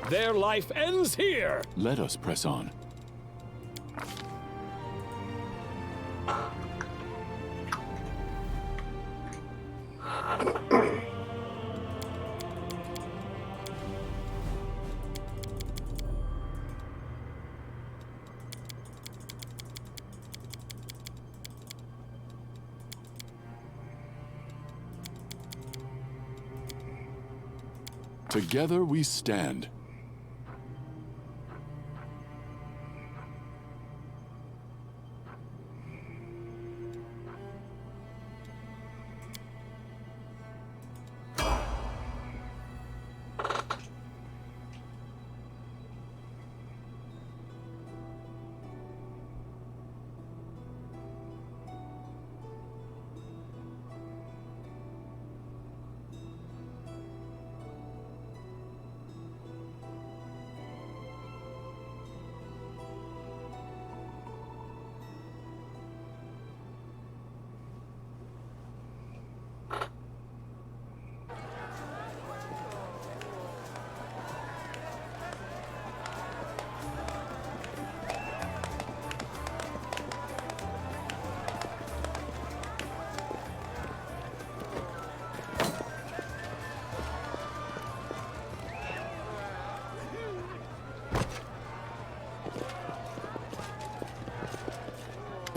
Their life ends here! Let us press on. Together we stand.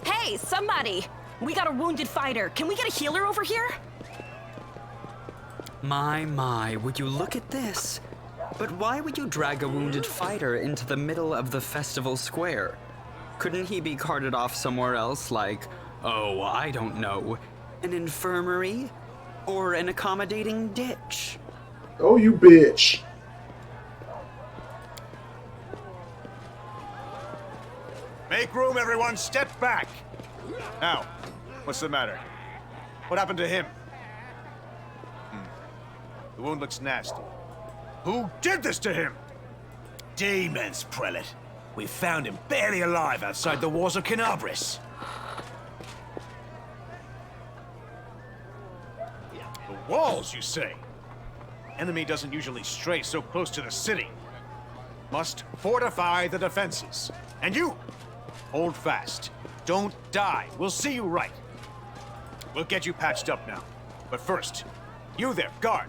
Hey, somebody! We got a wounded fighter. Can we get a healer over here? My, would you look at this? But why would you drag a wounded fighter into the middle of the festival square? Couldn't he be carted off somewhere else, like, oh, I don't know, an infirmary? Or an accommodating ditch? Oh, you bitch. Make room, everyone. Step back. Now, what's the matter? What happened to him? The wound looks nasty. Who did this to him? Demons, Prelate. We found him barely alive outside the walls of Canabris. The walls, you say? Enemy doesn't usually stray so close to the city. Must fortify the defenses. And you, hold fast. Don't die. We'll see you right. We'll get you patched up now. But first, you there, guard.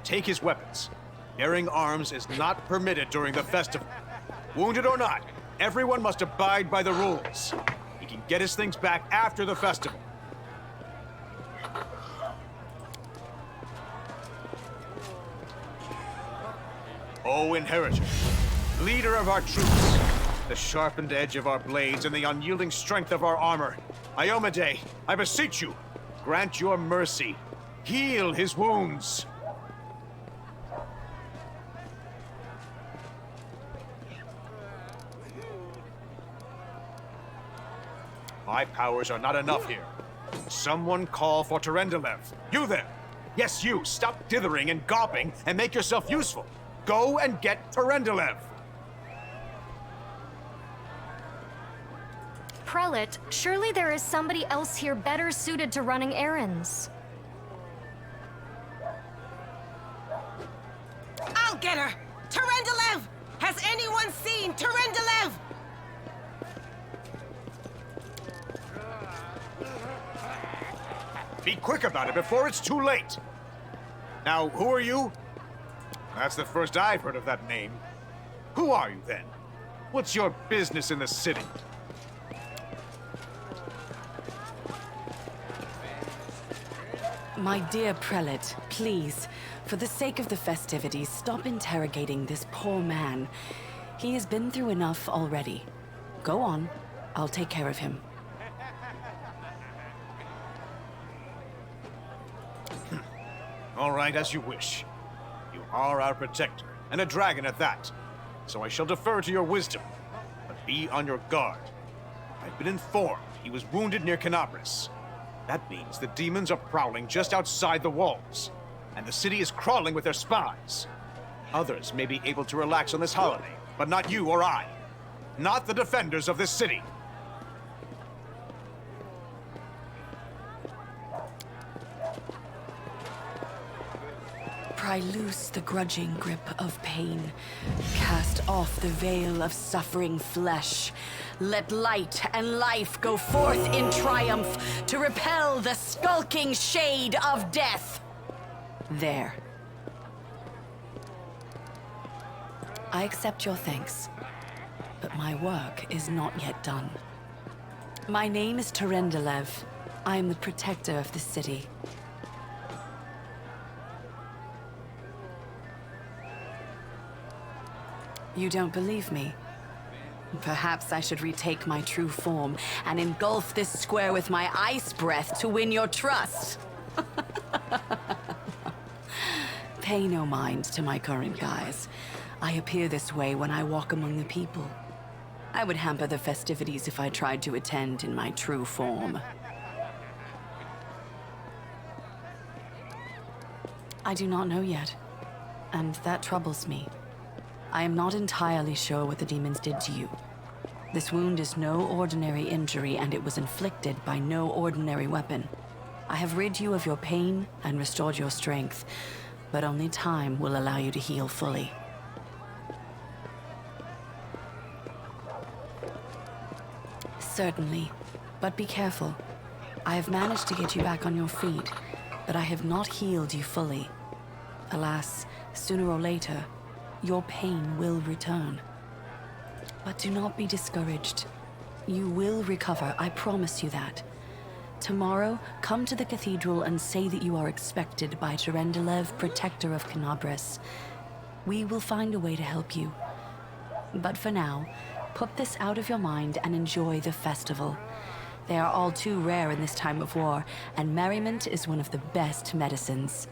Take his weapons. Bearing arms is not permitted during the festival. Wounded or not, everyone must abide by the rules. He can get his things back after the festival. O Inheritor, leader of our troops, the sharpened edge of our blades and the unyielding strength of our armor, Iomade, I beseech you, grant your mercy. Heal his wounds. My powers are not enough here. Someone call for Terendelev. You there! Yes, you! Stop dithering and gawping and make yourself useful! Go and get Terendelev! Prelate, surely there is somebody else here better suited to running errands. I'll get her! Terendelev! Has anyone seen Terendelev? Be quick about it before it's too late! Now, who are you? That's the first I've heard of that name. Who are you, then? What's your business in the city? My dear prelate, please, for the sake of the festivities, stop interrogating this poor man. He has been through enough already. Go on. I'll take care of him. All right, as you wish. You are our protector, and a dragon at that. So I shall defer to your wisdom. But be on your guard. I've been informed he was wounded near Canabris. That means the demons are prowling just outside the walls, and the city is crawling with their spies. Others may be able to relax on this holiday, but not you or I. Not the defenders of this city. Pry loose the grudging grip of pain. Cast off the veil of suffering flesh. Let light and life go forth in triumph to repel the skulking shade of death. There. I accept your thanks, but my work is not yet done. My name is Terendelev. I am the protector of the city. You don't believe me? Perhaps I should retake my true form and engulf this square with my ice breath to win your trust. Pay no mind to my current guise. I appear this way when I walk among the people. I would hamper the festivities if I tried to attend in my true form. I do not know yet, and that troubles me. I am not entirely sure what the demons did to you. This wound is no ordinary injury, and it was inflicted by no ordinary weapon. I have rid you of your pain and restored your strength, but only time will allow you to heal fully. Certainly, but be careful. I have managed to get you back on your feet, but I have not healed you fully. Alas, sooner or later, your pain will return. But do not be discouraged. You will recover, I promise you that. Tomorrow, come to the cathedral and say that you are expected by Terendelev, Protector of Canabras. We will find a way to help you. But for now, put this out of your mind and enjoy the festival. They are all too rare in this time of war, and merriment is one of the best medicines.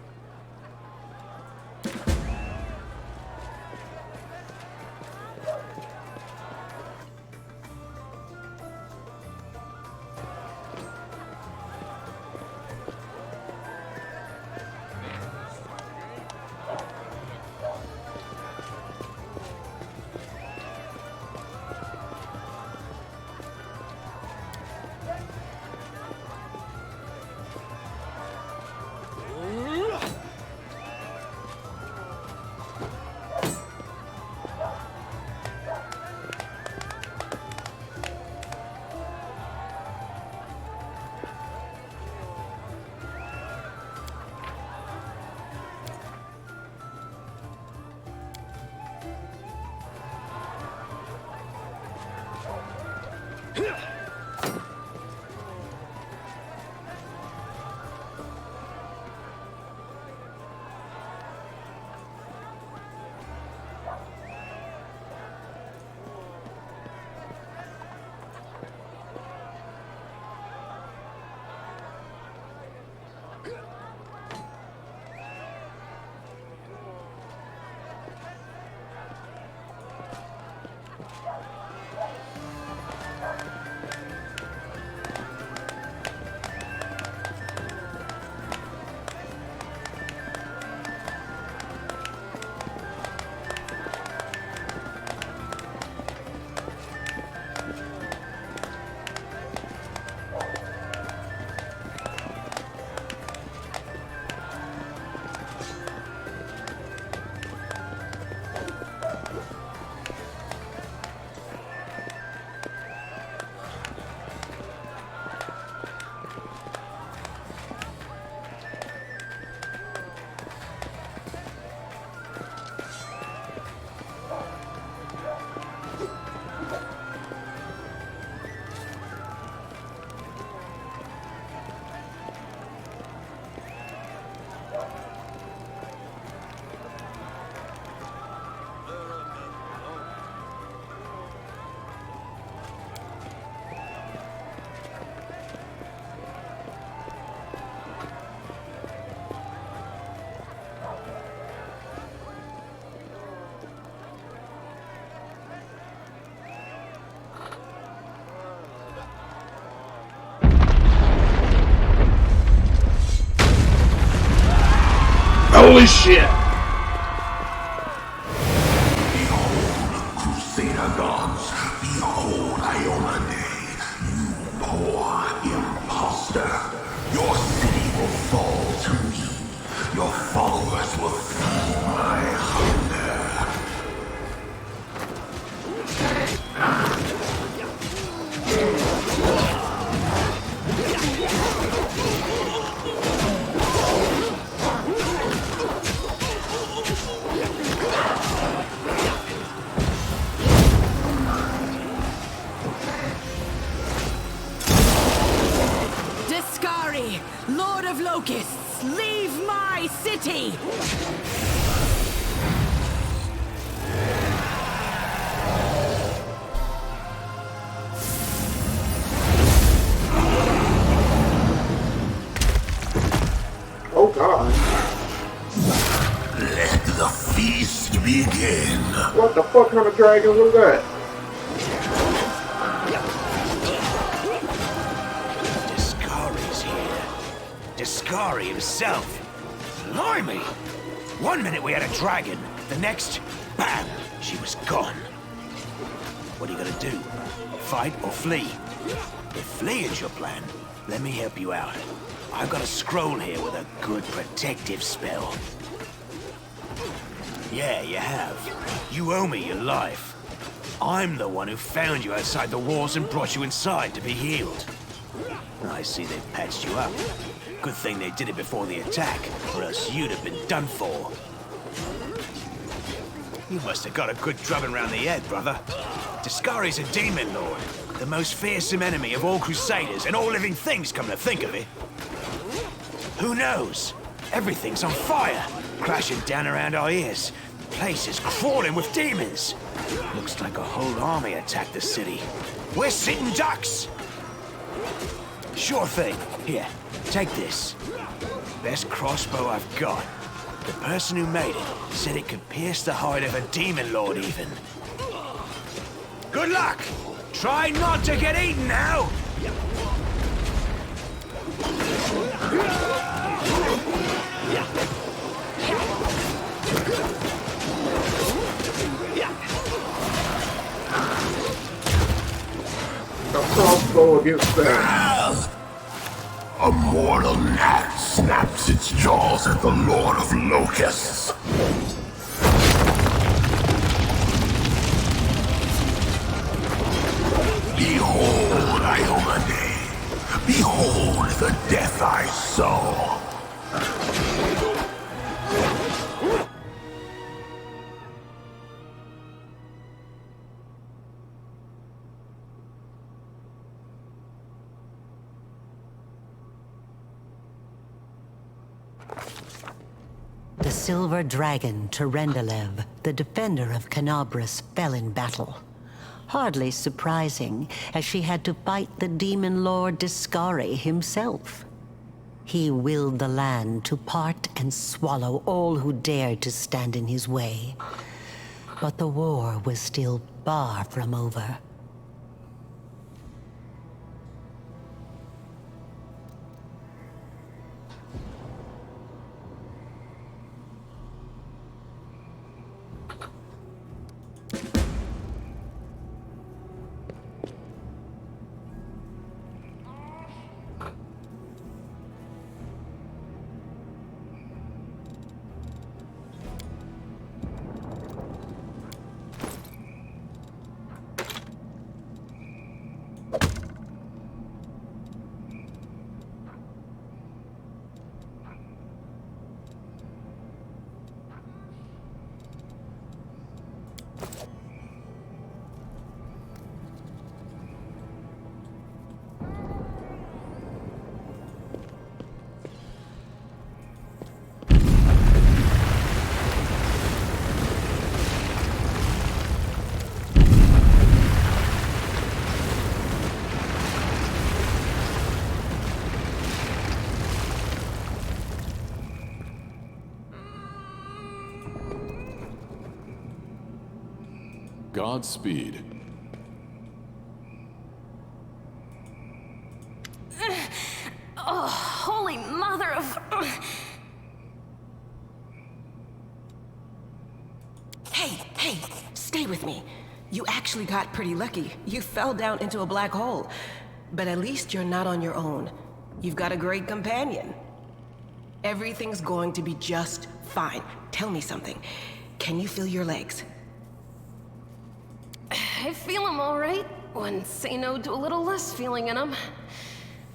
Holy shit! Behold, Crusader gods, behold Ionade, you poor imposter. Your city will fall to me. Your followers will feed my hunger. Lord of Locusts, leave my city! Let the feast begin. What the fuck kind of dragon was that? Discari's here. Discari himself. Blimey! One minute we had a dragon, the next, bam, she was gone. What are you gonna do? Fight or flee? If flee is your plan, let me help you out. I've got a scroll here with a good protective spell. Yeah, you have. You owe me your life. I'm the one who found you outside the walls and brought you inside to be healed. I see they've patched you up. Good thing they did it before the attack, or else you'd have been done for. You must have got a good drubbing round the head, brother. Discari's a demon lord, the most fearsome enemy of all crusaders and all living things, come to think of it. Who knows? Everything's on fire, crashing down around our ears. The place is crawling with demons. Looks like a whole army attacked the city. We're sitting ducks! Sure thing. Here, take this. Best crossbow I've got. The person who made it said it could pierce the hide of a demon lord even. Good luck! Try not to get eaten now! A crossbow against that. A mortal gnat snaps its jaws at the Lord of Locusts. Behold, Iomade. Behold the death I sow. The silver dragon, Terendelev, the defender of Canabras, fell in battle. Hardly surprising, as she had to fight the demon lord Discari himself. He willed the land to part and swallow all who dared to stand in his way. But the war was still far from over. Godspeed. Oh, holy mother of... Hey, stay with me. You actually got pretty lucky. You fell down into a black hole. But at least you're not on your own. You've got a great companion. Everything's going to be just fine. Tell me something. Can you feel your legs? I feel them all right. Wouldn't say no to a little less feeling in them.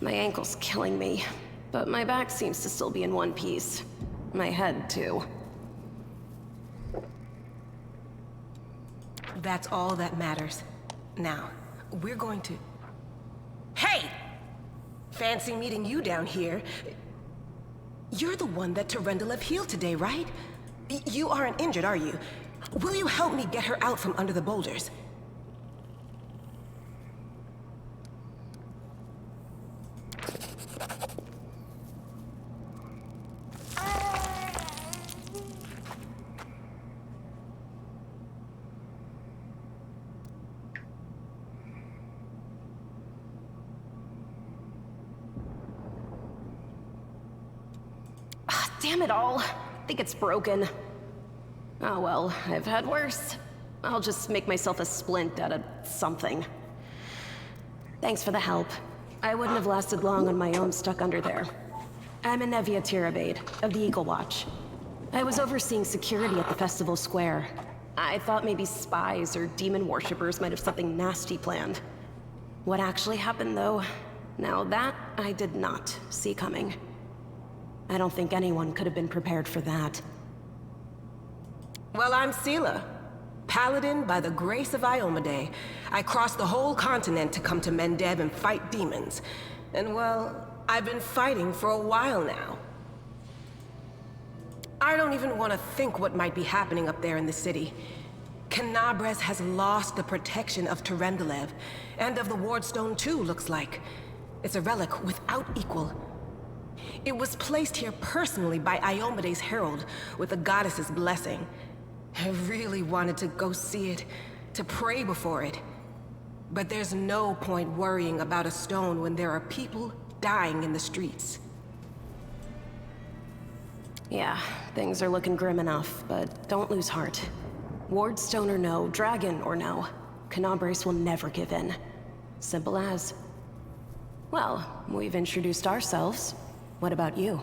My ankle's killing me, but my back seems to still be in one piece. My head, too. That's all that matters. Now, we're going to... Hey! Fancy meeting you down here. You're the one that Terendelev healed today, right? You aren't injured, are you? Will you help me get her out from under the boulders? damn it all. I think it's broken. Oh well, I've had worse. I'll just make myself a splint out of something. Thanks for the help. I wouldn't have lasted long on my own stuck under there. I'm Anevia Tirabade, of the Eagle Watch. I was overseeing security at the festival square. I thought maybe spies or demon worshippers might have something nasty planned. What actually happened, though? Now that I did not see coming. I don't think anyone could have been prepared for that. Well, I'm Sela. Paladin by the grace of Iomade. I crossed the whole continent to come to Mendeb and fight demons. And well, I've been fighting for a while now. I don't even want to think what might be happening up there in the city. Canabres has lost the protection of Terendelev, and of the Wardstone too, looks like. It's a relic without equal. It was placed here personally by Iomade's herald, with the goddess's blessing. I really wanted to go see it, to pray before it. But there's no point worrying about a stone when there are people dying in the streets. Yeah, things are looking grim enough, but don't lose heart. Wardstone or no, dragon or no, Canabres will never give in. Simple as. Well, we've introduced ourselves. What about you?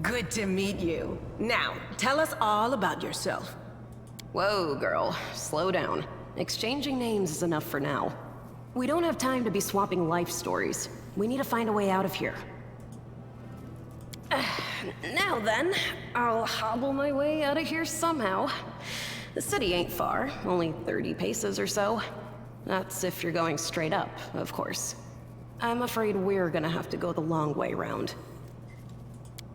Good to meet you. Now, tell us all about yourself. Whoa, girl. Slow down. Exchanging names is enough for now. We don't have time to be swapping life stories. We need to find a way out of here. Now then, I'll hobble my way out of here somehow. The city ain't far, only 30 paces or so. That's if you're going straight up, of course. I'm afraid we're gonna have to go the long way round.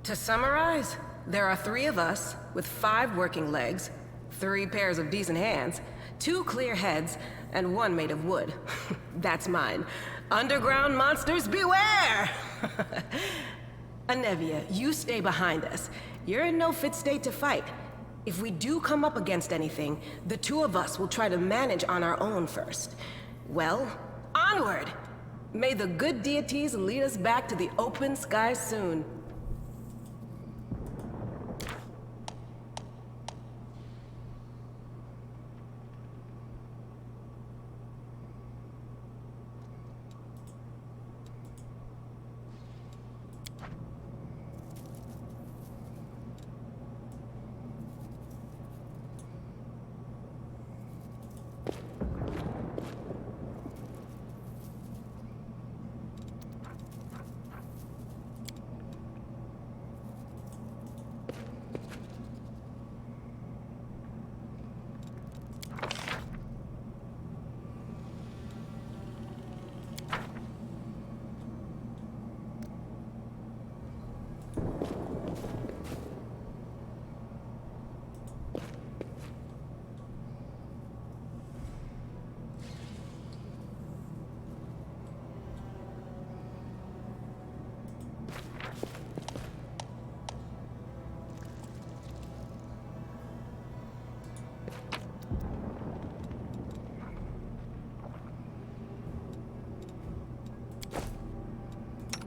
To summarize, there are 3 of us, with 5 working legs, 3 pairs of decent hands, 2 clear heads, and 1 made of wood. That's mine. Underground monsters beware! Anevia, you stay behind us. You're in no fit state to fight. If we do come up against anything, the 2 of us will try to manage on our own first. Well, onward! May the good deities lead us back to the open sky soon.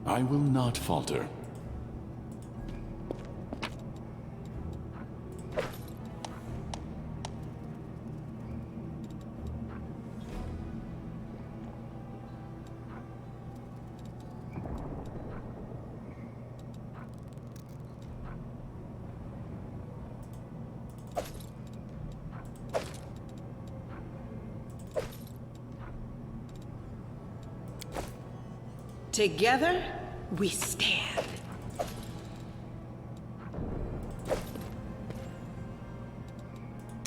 I will not falter. Together, we stand.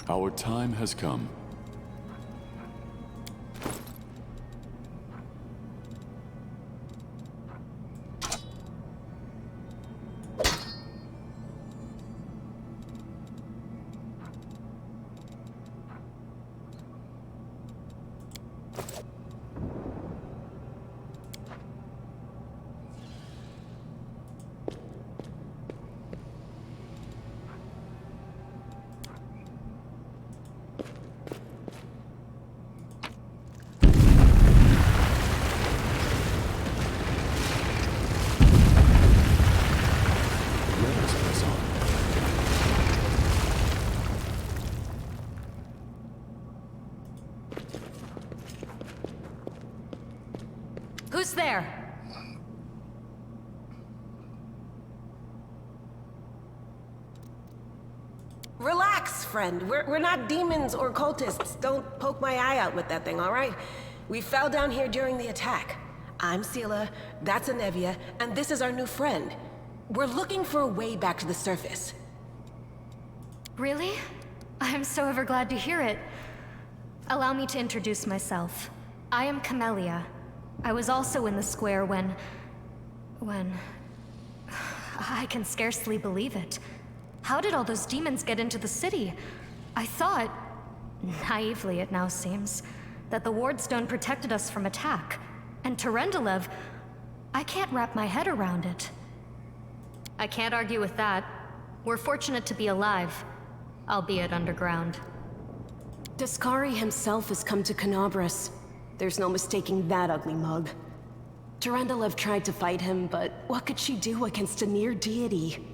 Our time has come. Who's there? Relax, friend. We're not demons or cultists. Don't poke my eye out with that thing, all right? We fell down here during the attack. I'm Sela, that's Anevia, and this is our new friend. We're looking for a way back to the surface. Really? I'm so ever glad to hear it. Allow me to introduce myself. I am Camellia. I was also in the square when... I can scarcely believe it. How did all those demons get into the city? I thought, naively it now seems, that the Wardstone protected us from attack. And Terendelev, I can't wrap my head around it. I can't argue with that. We're fortunate to be alive, albeit underground. Daskari himself has come to Canabras. There's no mistaking that ugly mug. Terendelev tried to fight him, but what could she do against a near deity?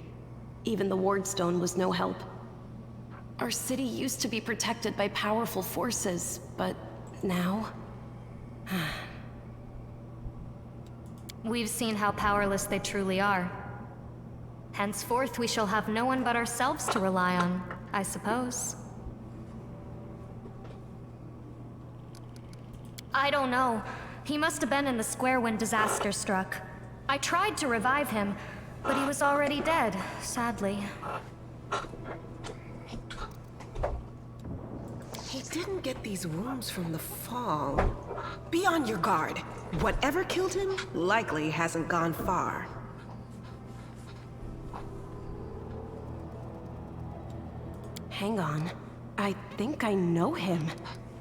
Even the Wardstone was no help. Our city used to be protected by powerful forces, but now... We've seen how powerless they truly are. Henceforth, we shall have no one but ourselves to rely on, I suppose. I don't know. He must have been in the square when disaster struck. I tried to revive him, but he was already dead, sadly. He didn't get these wounds from the fall. Be on your guard. Whatever killed him likely hasn't gone far. Hang on. I think I know him.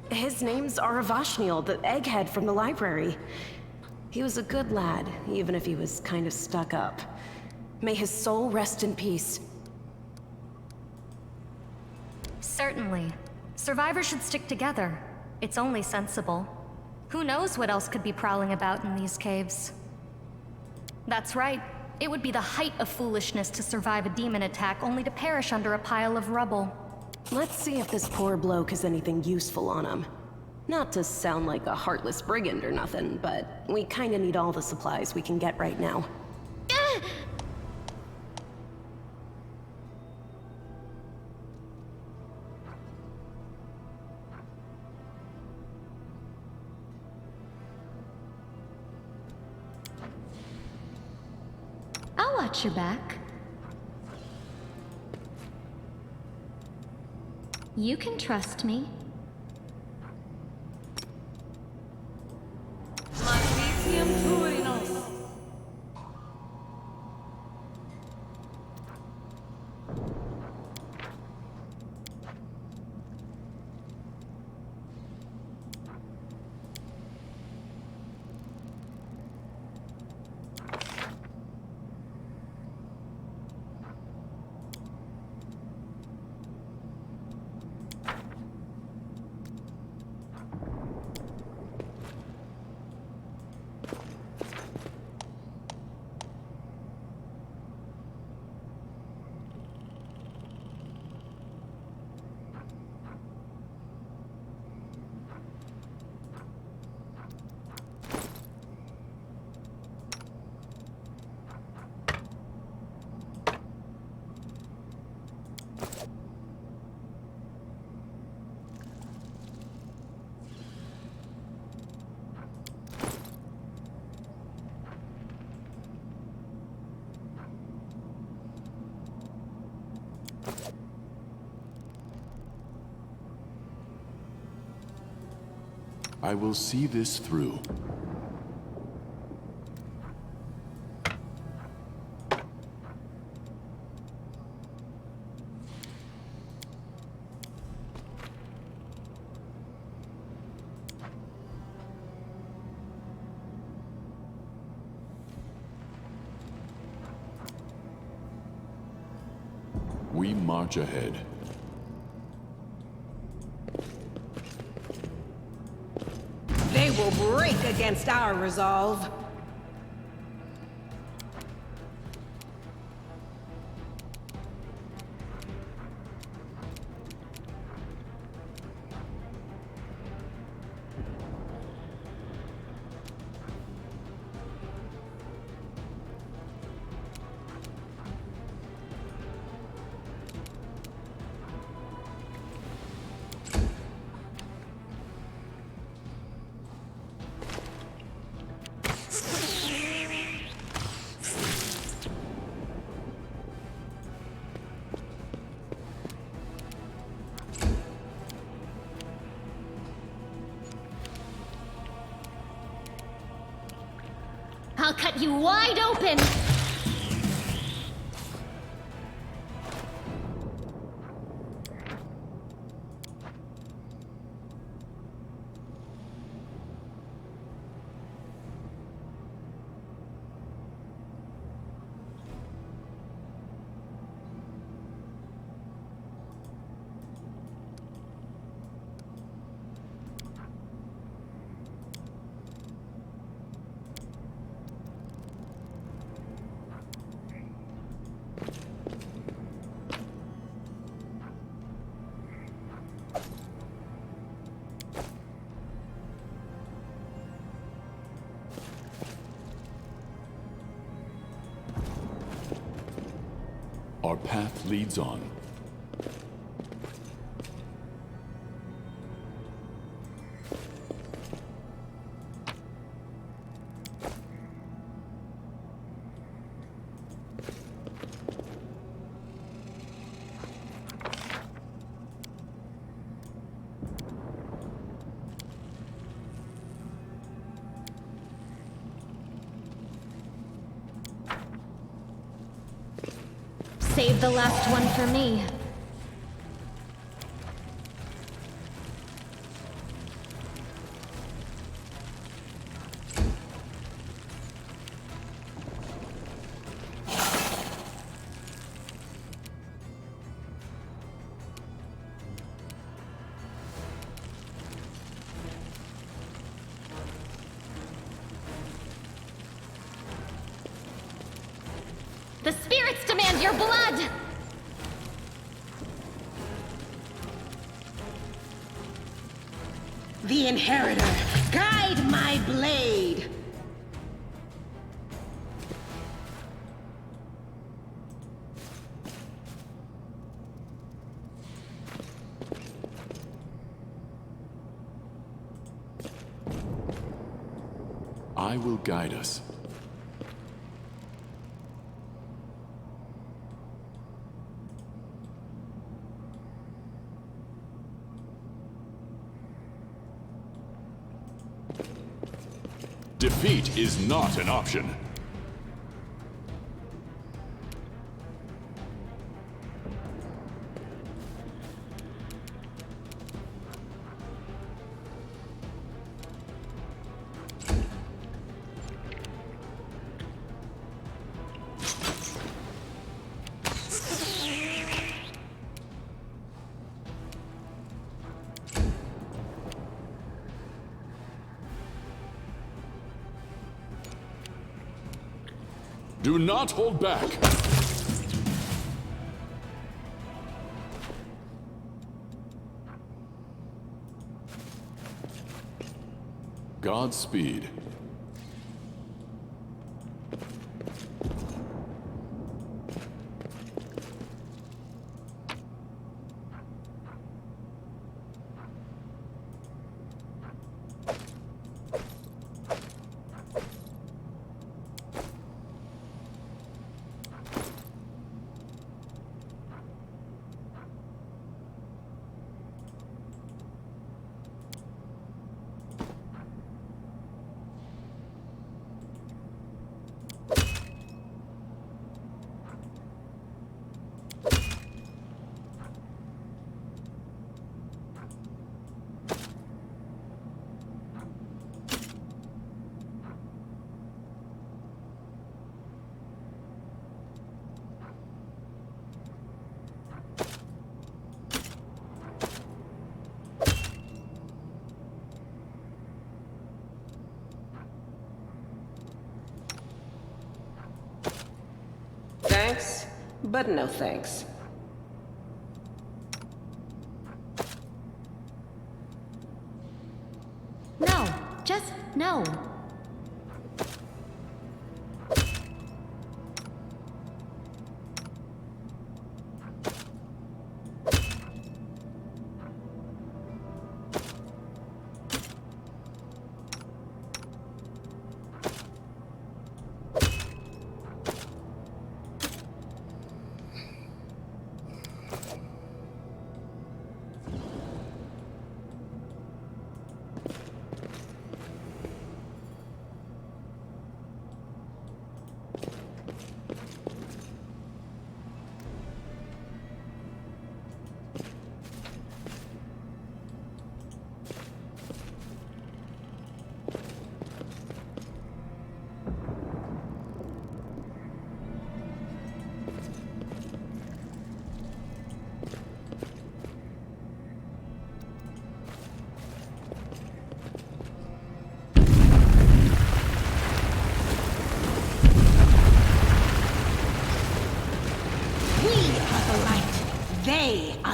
His name's Aravashniel, the egghead from the library. He was a good lad, even if he was kind of stuck up. May his soul rest in peace. Certainly. Survivors should stick together. It's only sensible. Who knows what else could be prowling about in these caves? That's right. It would be the height of foolishness to survive a demon attack only to perish under a pile of rubble. Let's see if this poor bloke has anything useful on him. Not to sound like a heartless brigand or nothing, but we kinda need all the supplies we can get right now. I'll watch your back. You can trust me. I will see this through. We march ahead. They will break against our resolve. I'll cut you wide open! Our path leads on. Save the last one for me. The spirits demand your blood! The Inheritor, guide my blade! I will guide us. Defeat is not an option. Do not hold back. Godspeed. Thanks, but no thanks. No, just no.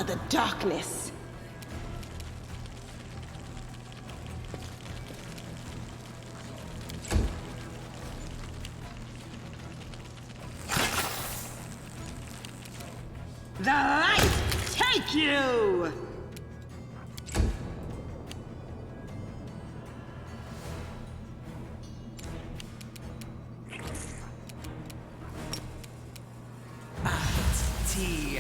the darkness. The light take you! Tea.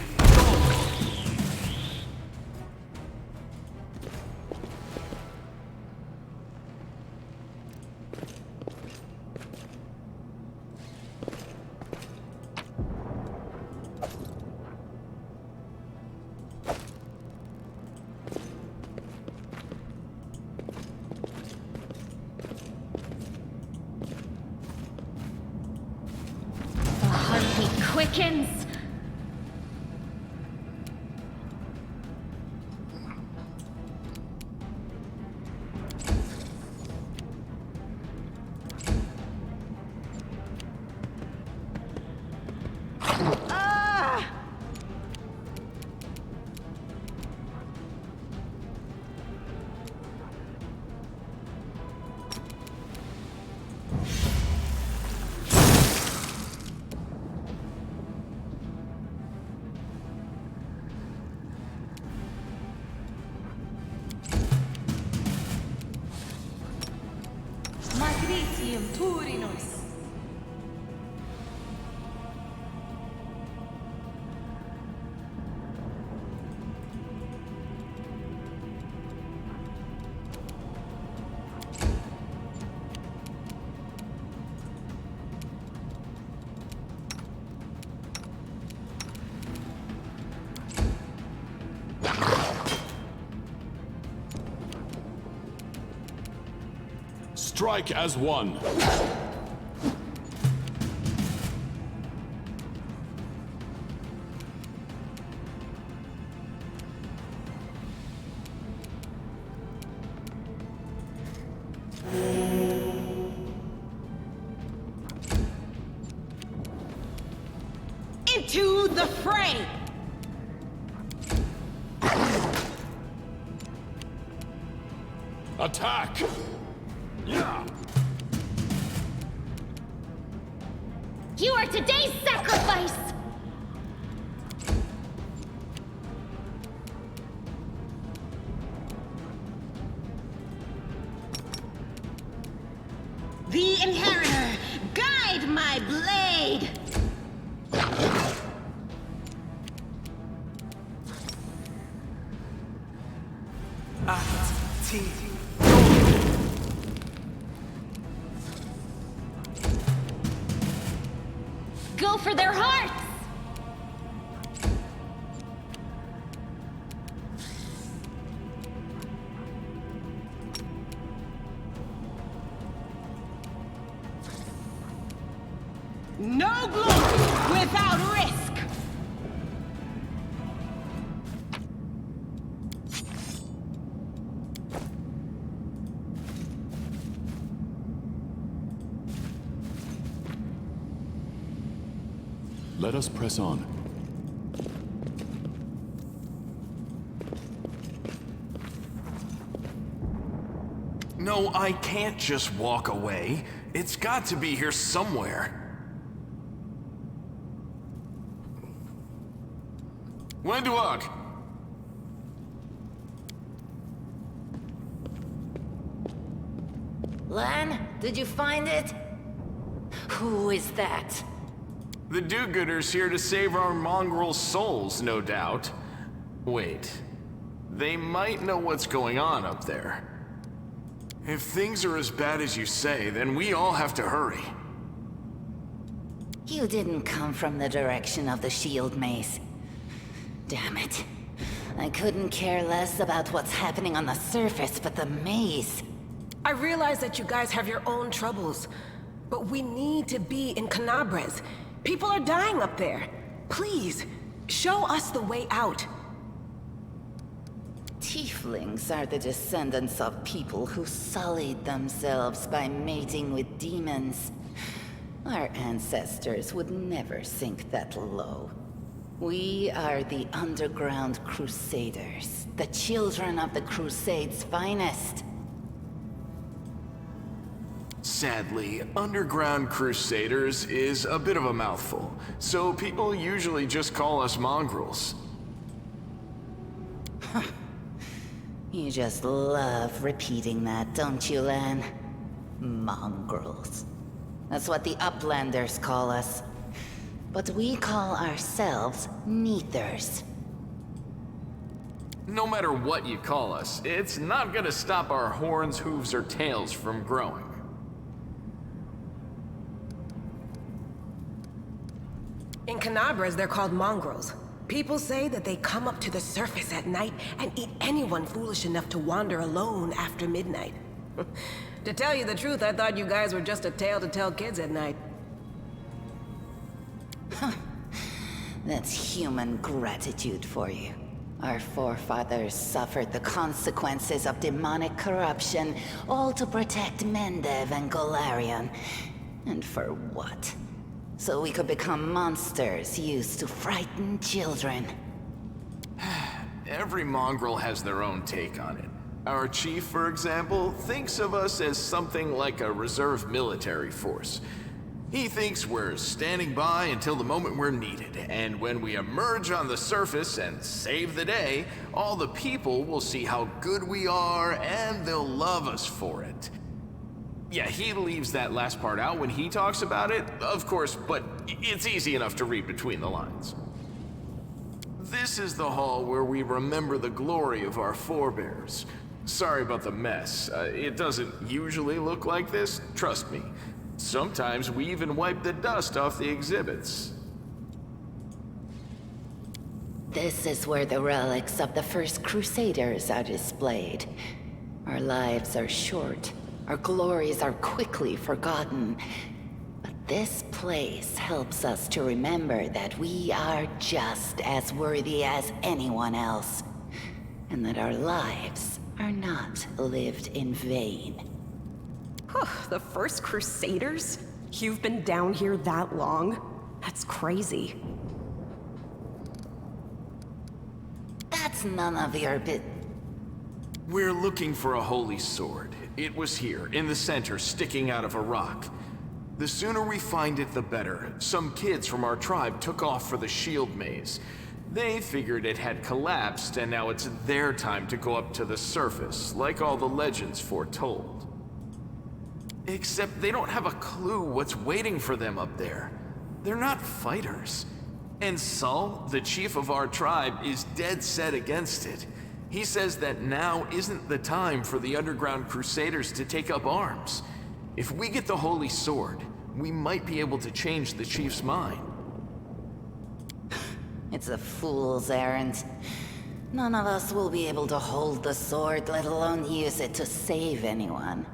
The heartbeat quickens. Magritium Turinus. Strike as one. Into the fray! Attack! Yeah! You are today's sacrifice! The Inheritor, guide my blade! Go for their hearts! No glory without risk! Let us press on. No, I can't just walk away. It's got to be here somewhere. Windwalk! Lan, did you find it? Who is that? The do-gooders here to save our mongrel souls, no doubt. Wait. They might know what's going on up there. If things are as bad as you say, then we all have to hurry. You didn't come from the direction of the shield maze. Damn it. I couldn't care less about what's happening on the surface, but the maze... I realize that you guys have your own troubles, but we need to be in Canabres. People are dying up there. Please, show us the way out. Tieflings are the descendants of people who sullied themselves by mating with demons. Our ancestors would never sink that low. We are the Underground Crusaders, the children of the Crusade's finest. Sadly, Underground Crusaders is a bit of a mouthful, so people usually just call us mongrels. You just love repeating that, don't you, Lan? Mongrels. That's what the Uplanders call us. But we call ourselves Neathers. No matter what you call us, it's not gonna stop our horns, hooves, or tails from growing. In Canabras, they're called mongrels. People say that they come up to the surface at night and eat anyone foolish enough to wander alone after midnight. To tell you the truth, I thought you guys were just a tale to tell kids at night. That's human gratitude for you. Our forefathers suffered the consequences of demonic corruption, all to protect Mendev and Golarion. And for what? So we could become monsters used to frighten children. Every mongrel has their own take on it. Our chief, for example, thinks of us as something like a reserve military force. He thinks we're standing by until the moment we're needed, and when we emerge on the surface and save the day, all the people will see how good we are and they'll love us for it. Yeah, he leaves that last part out when he talks about it, of course, but it's easy enough to read between the lines. This is the hall where we remember the glory of our forebears. Sorry about the mess. It doesn't usually look like this, trust me. Sometimes we even wipe the dust off the exhibits. This is where the relics of the first Crusaders are displayed. Our lives are short. Our glories are quickly forgotten. But this place helps us to remember that we are just as worthy as anyone else, and that our lives are not lived in vain. The first Crusaders? You've been down here that long? That's crazy. That's none of your bit. We're looking for a holy sword. It was here, in the center, sticking out of a rock. The sooner we find it, the better. Some kids from our tribe took off for the shield maze. They figured it had collapsed, and now it's their time to go up to the surface, like all the legends foretold. Except they don't have a clue what's waiting for them up there. They're not fighters. And Saul, the chief of our tribe, is dead set against it. He says that now isn't the time for the Underground Crusaders to take up arms. If we get the Holy Sword, we might be able to change the chief's mind. It's a fool's errand. None of us will be able to hold the sword, let alone use it to save anyone.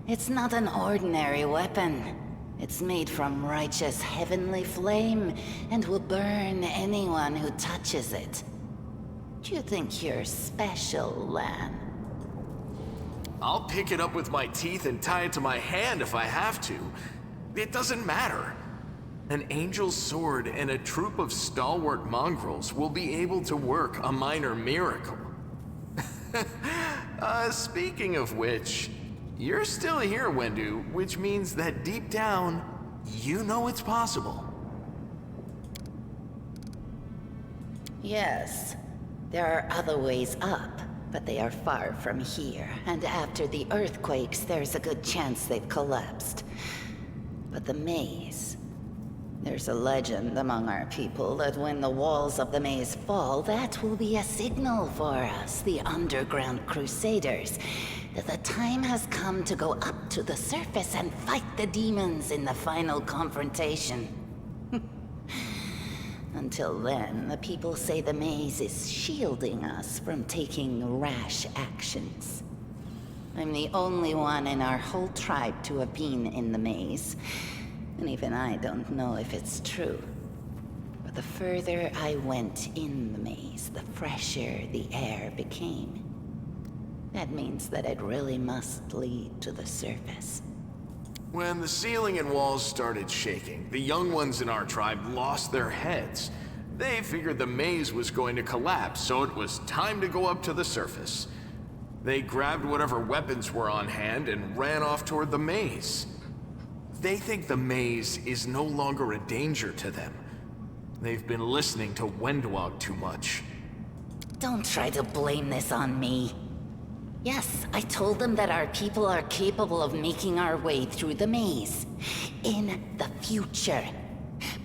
It's not an ordinary weapon. It's made from righteous heavenly flame and will burn anyone who touches it. Do you think you're special, Lan? I'll pick it up with my teeth and tie it to my hand if I have to. It doesn't matter. An angel's sword and a troop of stalwart mongrels will be able to work a minor miracle. Speaking of which, you're still here, Wendu, which means that deep down, you know it's possible. Yes. There are other ways up, but they are far from here, and after the earthquakes, there's a good chance they've collapsed. But the maze... There's a legend among our people that when the walls of the maze fall, that will be a signal for us, the Underground Crusaders, that the time has come to go up to the surface and fight the demons in the final confrontation. Until then, the people say the maze is shielding us from taking rash actions. I'm the only one in our whole tribe to have been in the maze, and even I don't know if it's true. But the further I went in the maze, the fresher the air became. That means that it really must lead to the surface. When the ceiling and walls started shaking, the young ones in our tribe lost their heads. They figured the maze was going to collapse, so it was time to go up to the surface. They grabbed whatever weapons were on hand and ran off toward the maze. They think the maze is no longer a danger to them. They've been listening to Wendwog too much. Don't try to blame this on me. Yes, I told them that our people are capable of making our way through the maze. In the future.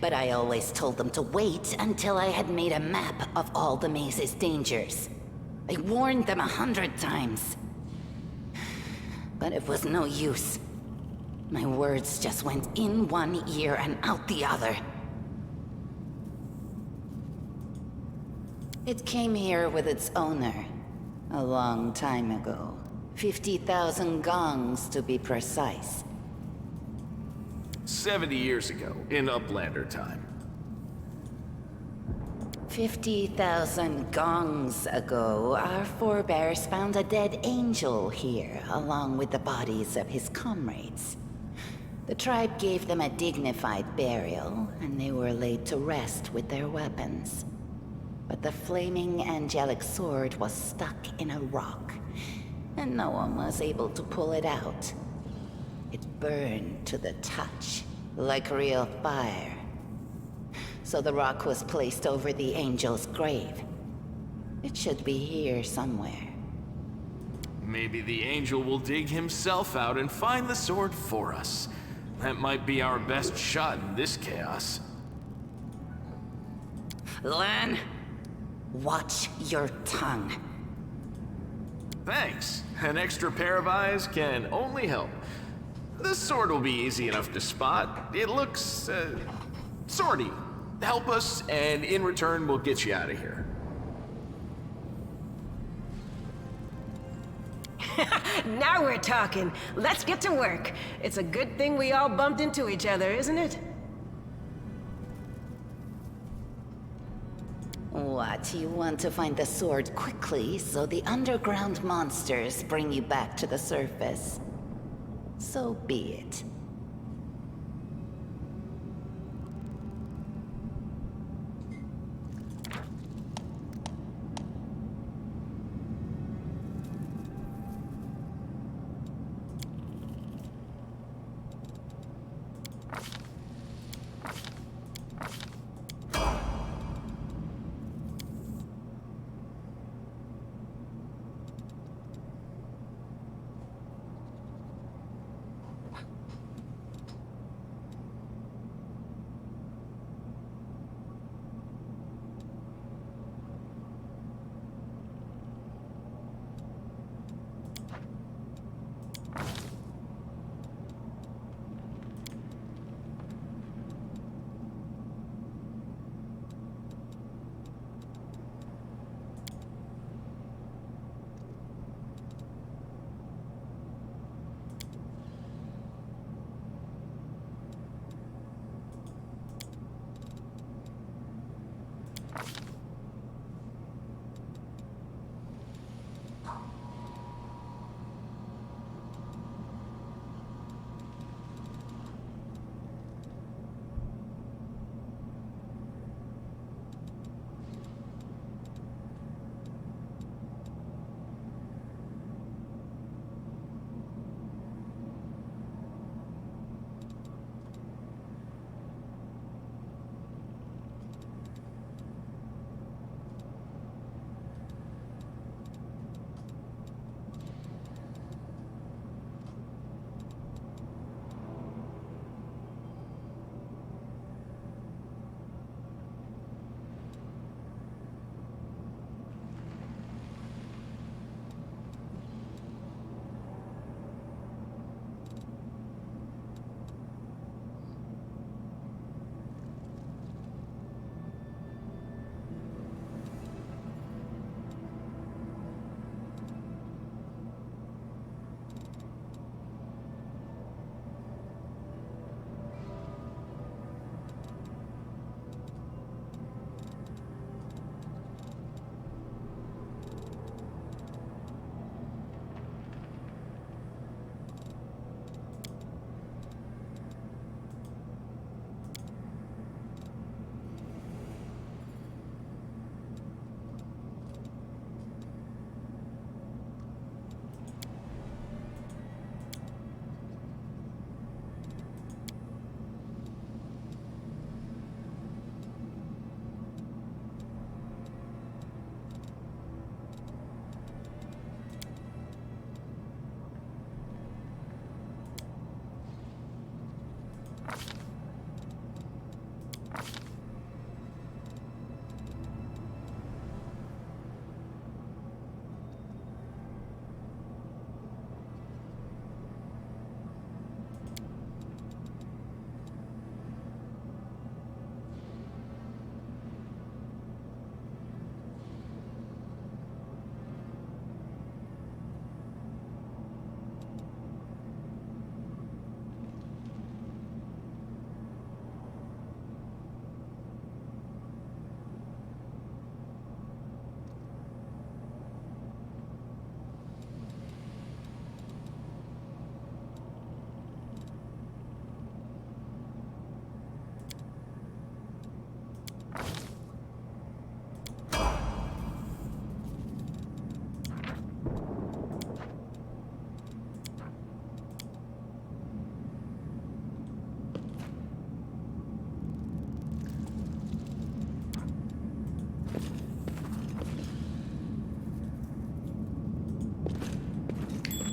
But I always told them to wait until I had made a map of all the maze's dangers. I warned them 100 times. But it was no use. My words just went in one ear and out the other. It came here with its owner. A long time ago. 50,000 gongs to be precise. 70 years ago, in Uplander time. 50,000 gongs ago, our forebears found a dead angel here, along with the bodies of his comrades. The tribe gave them a dignified burial, and they were laid to rest with their weapons. But the flaming angelic sword was stuck in a rock, and no one was able to pull it out. It burned to the touch, like real fire. So the rock was placed over the angel's grave. It should be here somewhere. Maybe the angel will dig himself out and find the sword for us. That might be our best shot in this chaos. Lan, watch your tongue. Thanks. An extra pair of eyes can only help. The sword will be easy enough to spot. It looks, swordy. Help us, and in return, we'll get you out of here. Now we're talking. Let's get to work. It's a good thing we all bumped into each other, isn't it? What, you want to find the sword quickly so the underground monsters bring you back to the surface? So be it.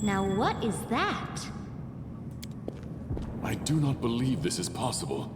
Now what is that? I do not believe this is possible.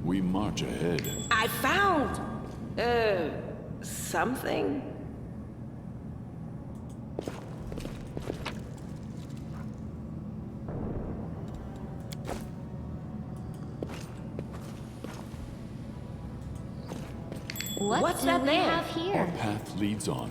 We march ahead. I found, something. What's that that we there? have Our here? path leads on.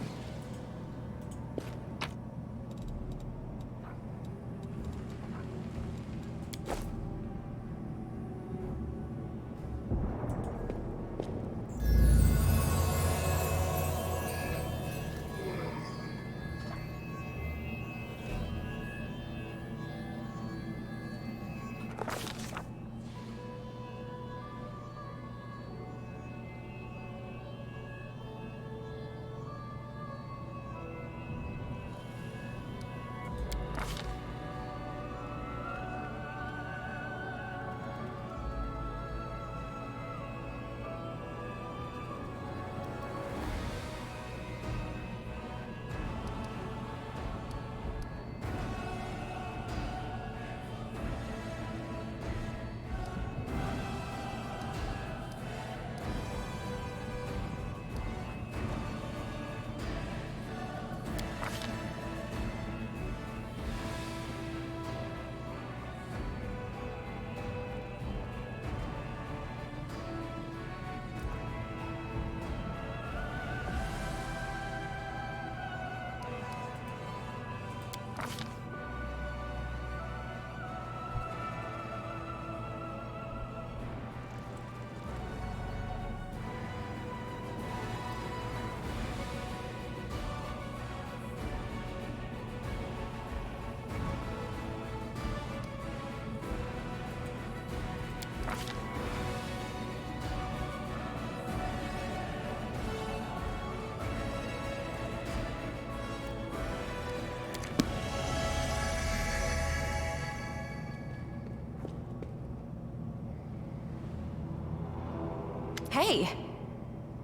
Hey!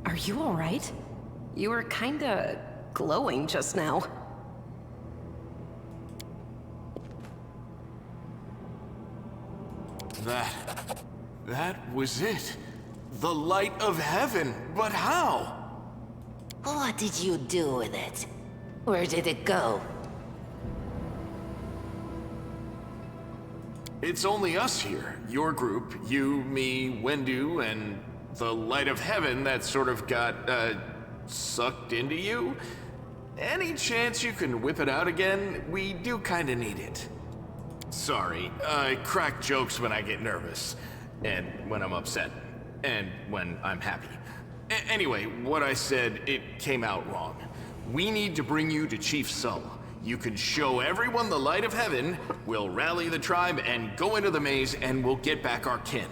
Are you alright? You were kinda glowing just now. That was it. The light of heaven. But how? What did you do with it? Where did it go? It's only us here. Your group, you, me, Wendu, and the light of heaven that sort of got, sucked into you. Any chance you can whip it out again? We do kinda need it. Sorry, I crack jokes when I get nervous, and when I'm upset, and when I'm happy. Anyway, what I said, it came out wrong. We need to bring you to Chief Sull. You can show everyone the light of heaven, we'll rally the tribe and go into the maze, and we'll get back our kin.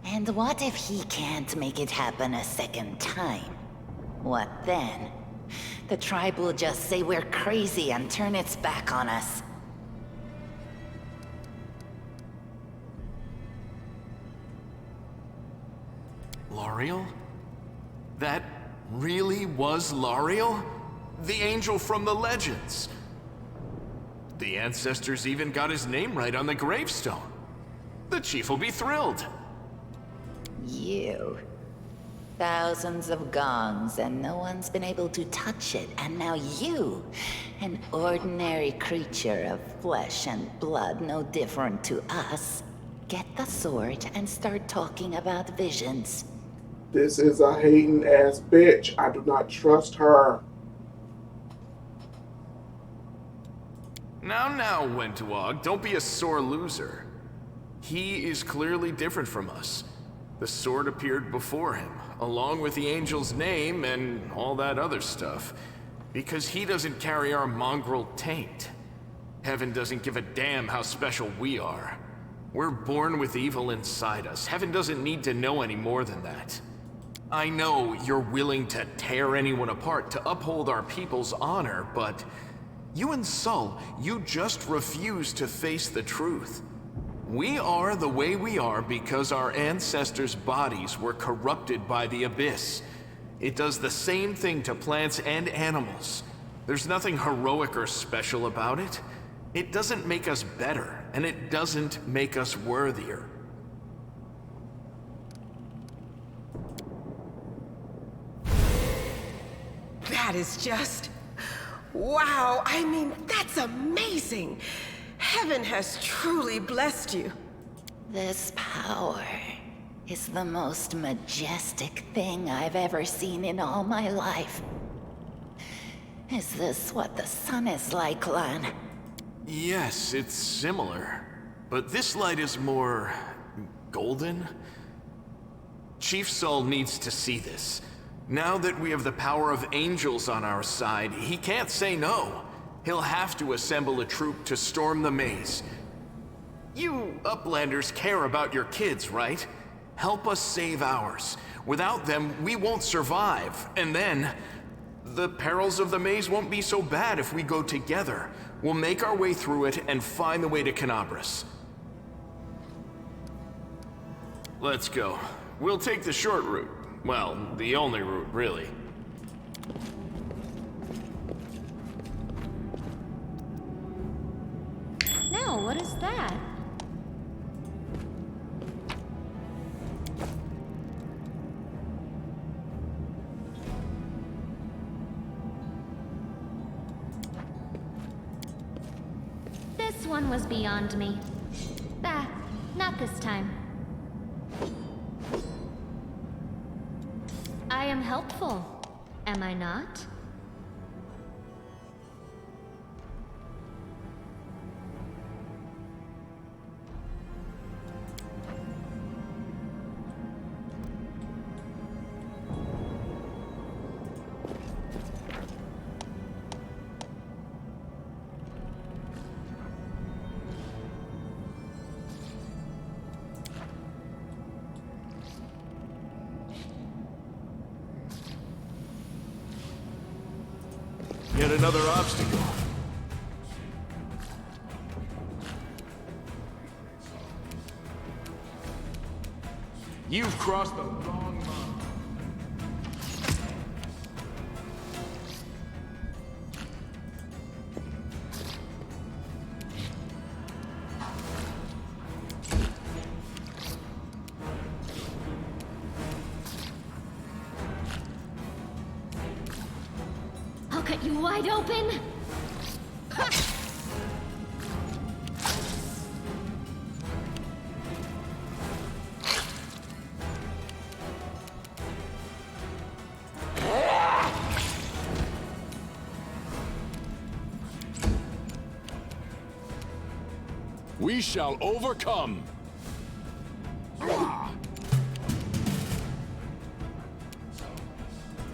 And what if he can't make it happen a second time? What then? The tribe will just say we're crazy and turn its back on us. L'Ariel? That really was L'Ariel? The angel from the legends. The ancestors even got his name right on the gravestone. The chief will be thrilled. You. Thousands of gongs and no one's been able to touch it, and now you, an ordinary creature of flesh and blood no different to us, get the sword and start talking about visions. This is a hating ass bitch. I do not trust her. Now, Wentuog, don't be a sore loser. He is clearly different from us. The sword appeared before him, along with the angel's name and all that other stuff. Because he doesn't carry our mongrel taint. Heaven doesn't give a damn how special we are. We're born with evil inside us. Heaven doesn't need to know any more than that. I know you're willing to tear anyone apart to uphold our people's honor, but you and Sol, you just refuse to face the truth. We are the way we are because our ancestors' bodies were corrupted by the Abyss. It does the same thing to plants and animals. There's nothing heroic or special about it. It doesn't make us better, and it doesn't make us worthier. That is just... wow, I mean, that's amazing! Heaven has truly blessed you. This power is the most majestic thing I've ever seen in all my life. Is this what the sun is like, Lan? Yes, it's similar. But this light is more... golden? Chief Sol needs to see this. Now that we have the power of angels on our side, he can't say no. He'll have to assemble a troop to storm the maze. You Uplanders care about your kids, right? Help us save ours. Without them, we won't survive. And then, the perils of the maze won't be so bad if we go together. We'll make our way through it and find the way to Canabras. Let's go. We'll take the short route. Well, the only route, really. Now, what is that? This one was beyond me. Ah, not this time. I am helpful, am I not? Yet another obstacle. You've crossed the wrong line. I'll cut you wide open! We shall overcome.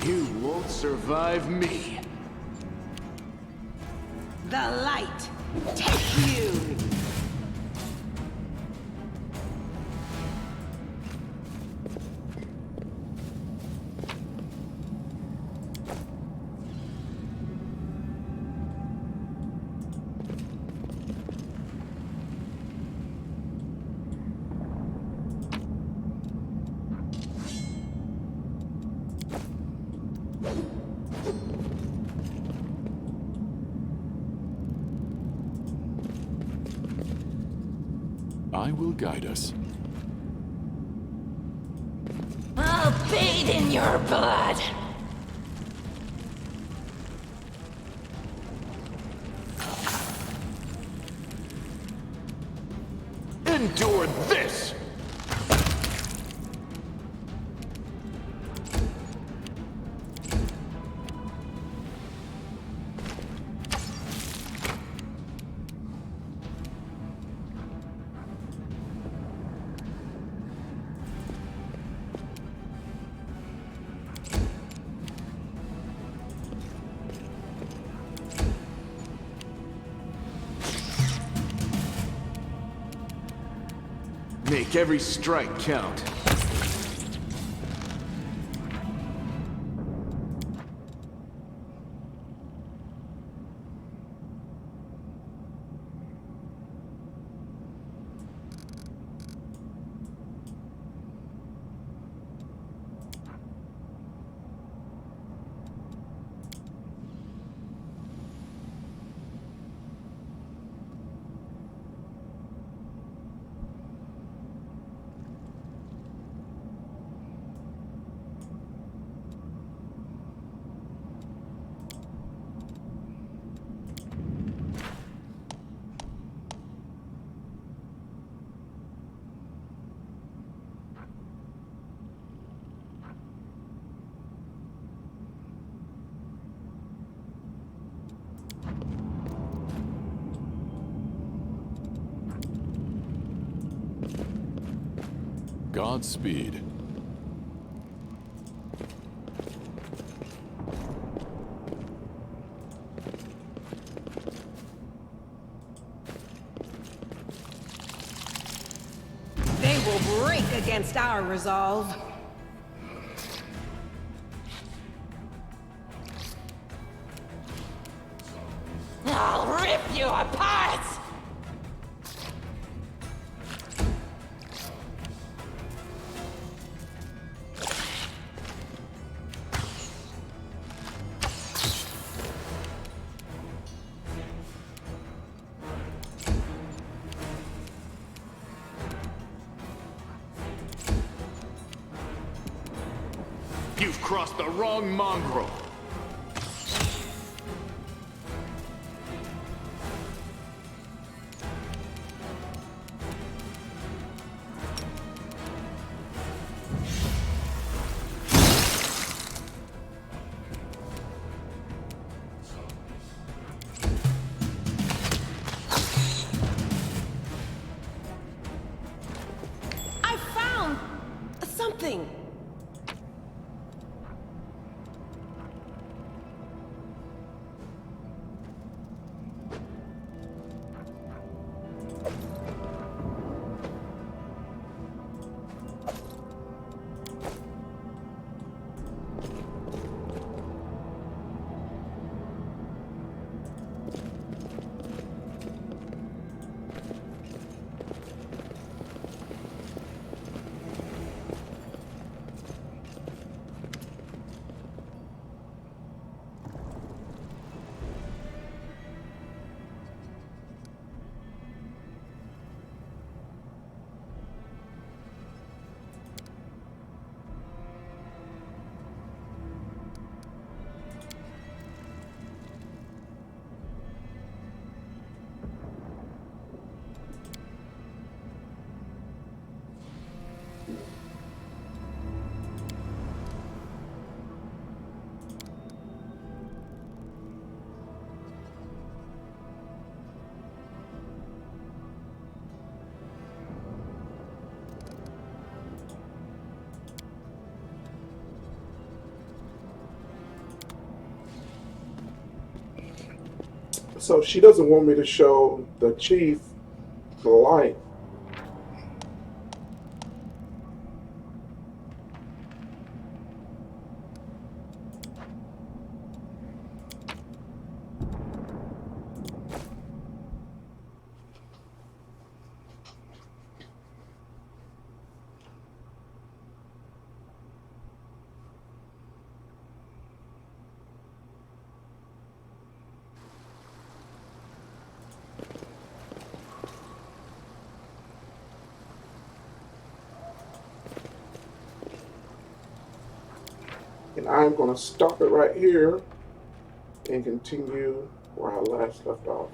You won't survive me. The light, take you! I will guide us. I'll bathe in your blood! Endure this! Make every strike count. Godspeed. They will break against our resolve. I'll rip you apart! You've crossed the wrong mongrel. I found something. So she doesn't want me to show the chief the light. And I'm going to stop it right here and continue where I last left off.